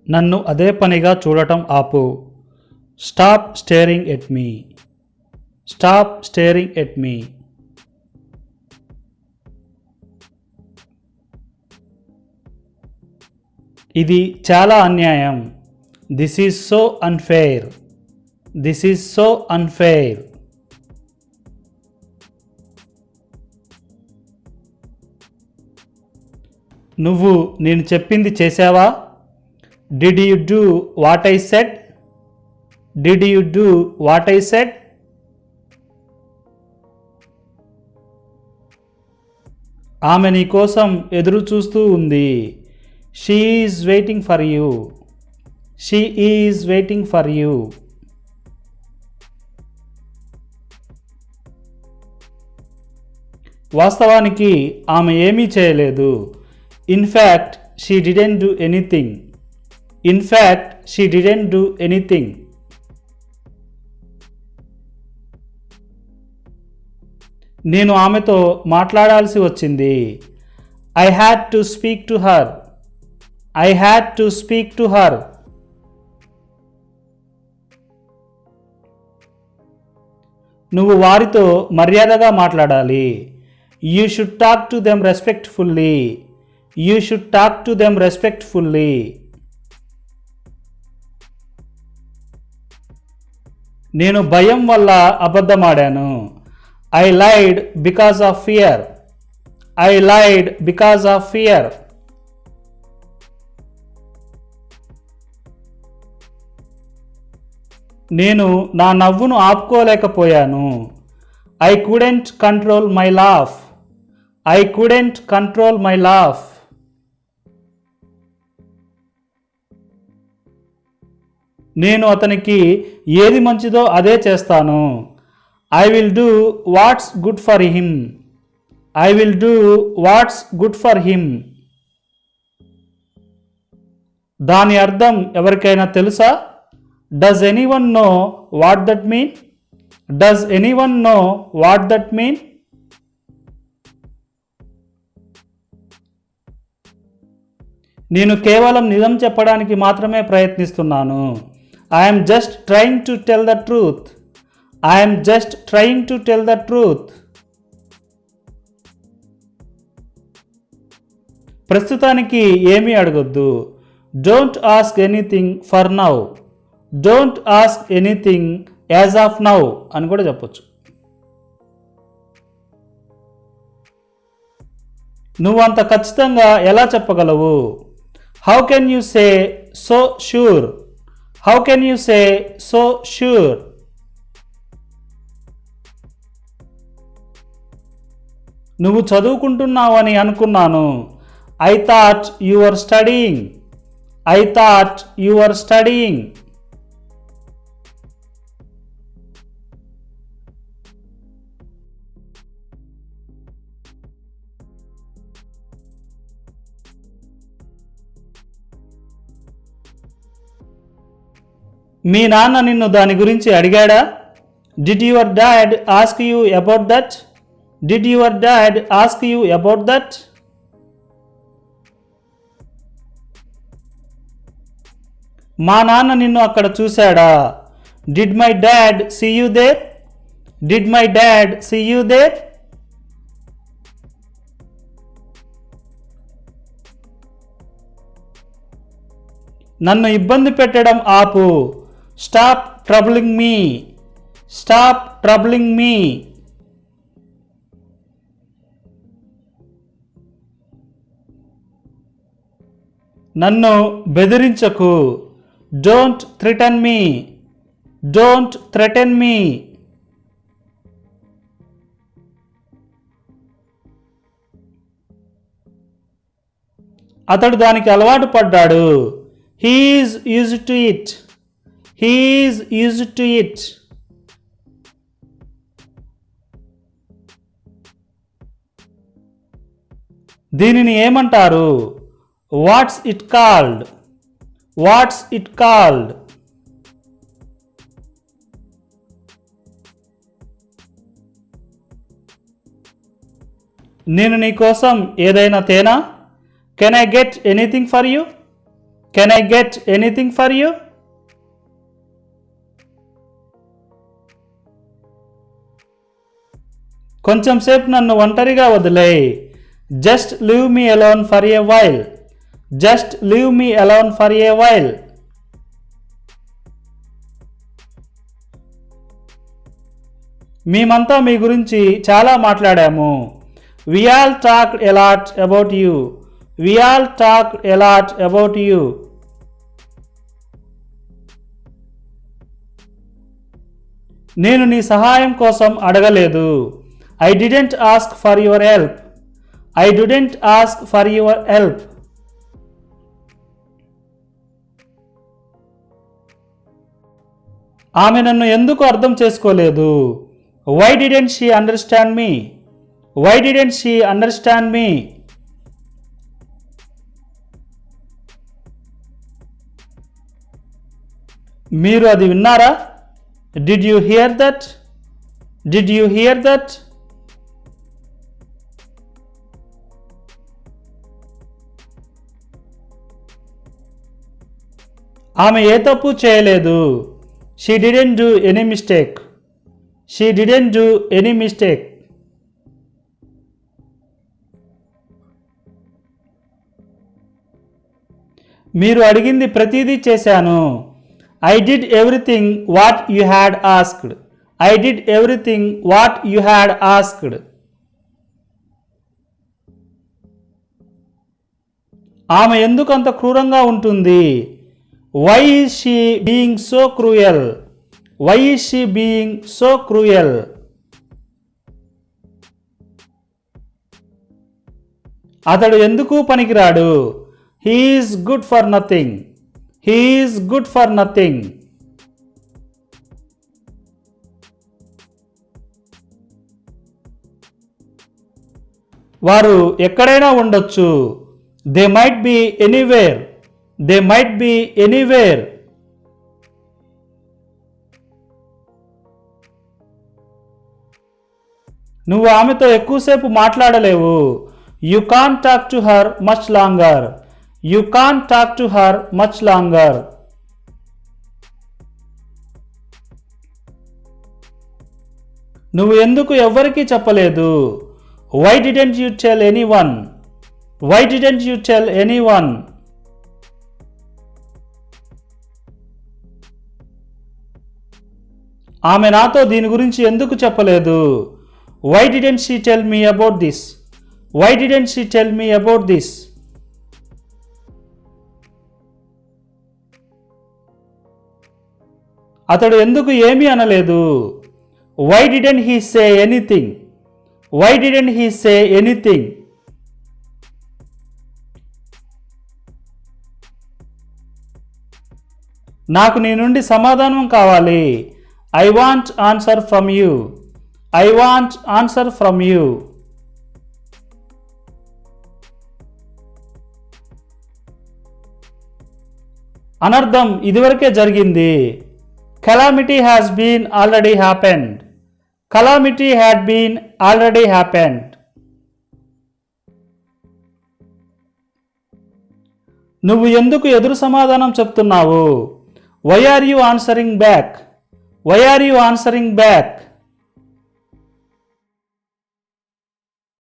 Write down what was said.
నన్ను అదే పనిగా చూడటం ఆపు. Stop steering at me. Stop steering at me. ఇది చాలా అన్యాయం. This is so unfair. This is so unfair. నువ్వు నేను చెప్పింది చేశావా? Did you do what I said? Did you do what I said? ఆమె నీ కోసం ఎదురు చూస్తూ ఉంది. She is waiting for you. She is waiting for you. వాస్తవానికి ఆమె ఏమీ చేయలేదు. In fact she didn't do anything. In fact she didn't do anything. నేను ఆమెతో మాట్లాడాల్సి వచ్చింది. I had to speak to her. I had to speak to her. నువ్వు వారితో మర్యాదగా మాట్లాడాలి. You should talk to them respectfully. You should talk to them respectfully. నేను భయం వల్ల అబద్ధమాడాను. I lied because of fear. I lied because of fear. నేను నా నవ్వును ఆపుకోలేకపోయాను. I couldn't control my laugh. I couldn't control my laugh. నేను అతనికి ఏది మంచిదో అదే చేస్తాను. I will do what's good for him. I will do what's good for him. దాని అర్థం ఎవరికైనా తెలుసా? Does anyone know what that mean? Does anyone know what that mean? నేను కేవలం నిజం చెప్పడానికి మాత్రమే ప్రయత్నిస్తున్నాను. I'm just trying to tell the truth. I'm just trying to tell the truth. ప్రస్తుతానికి ఏమీ అడగొద్దు. Don't ask anything for now. Don't ask anything as of now అని కూడా చెప్పొచ్చు. నువ్వు అంత ఖచ్చితంగా ఎలా చెప్పగలవు? How can you say so sure? How can you say so sure? నువ్వు చదువుకుంటున్నావని అనుకున్నాను. I thought you are studying. I thought you are studying. మీ నాన్న నిన్ను దాని గురించి అడిగాడా? Did your dad ask you about that? Did your dad ask you about that? మా నాన్న నిన్ను అక్కడ చూశాడా? Did my dad see you there? Did my dad see you there? నన్ను ఇబ్బంది పెట్టడం ఆపు. Stop troubling me. Stop troubling me. నన్ను బెదిరించకు. Don't threaten me. Don't threaten me. అతడు దానికి అలవాటు పడ్డాడు. He is used to it. He is used to it. దీనిని ఏమంటారు? What's it called? What's it called? నేను నీ కోసం ఏదైనా తేనా? Can I get anything for you? Can I get anything for you? కొంచెం సేపు నన్ను ఒంటరిగా వదిలేయ్. Just leave me alone for a while. Just leave me alone for a while. మేమంతా మీ గురించి చాలా మాట్లాడాము. We all talked a lot about you. We all talked a lot about you. నేను నీ సహాయం కోసం అడగలేదు. I didn't ask for your help. I didn't ask for your help. ఆమె నన్ను ఎందుకు అర్థం చేసుకోలేదు? Why didn't she understand me? Why didn't she understand me? మీరు అది విన్నారా? Did you hear that? Did you hear that? ఆమె ఏ తప్పు చేయలేదు. She didn't do any mistake. She didn't do any mistake. మీరు అడిగింది ప్రతిదీ చేశాను. I did everything what you had asked. I did everything what you had asked. ఆమె ఎందుకు అంత క్రూరంగా ఉంటుంది? Why is she being so cruel? Why is she being so cruel? అతడు ఎందుకు పనికిరాడు? He is good for nothing. He is good for nothing. వారు ఎక్కడైనా ఉండొచ్చు. They might be anywhere. They might be anywhere. నువ్వు ఆమెతో ఎక్కువసేపు మాట్లాడలేవు. You can't talk to her much longer. You can't talk to her much longer. నువ్వు ఎందుకు ఎవ్వరికీ చెప్పలేదు? Why didn't you tell anyone? Why didn't you tell anyone? ఆమె నాతో దీని గురించి ఎందుకు చెప్పలేదు? Why didn't she tell me about this? Why didn't she tell me about this? అతడు ఎందుకు ఏమీ అనలేదు? Why didn't he say anything? Why didn't he say anything? నాకు నీ నుండి సమాధానం కావాలి. I want answer from you. I want answer from you. అనర్థం ఇదివరకే జరిగింది. Calamity has been already happened. Calamity had been already happened. నువ్వు ఎందుకు ఎదురు సమాధానం చెప్తున్నావు? Why are you answering back? Why are you answering back?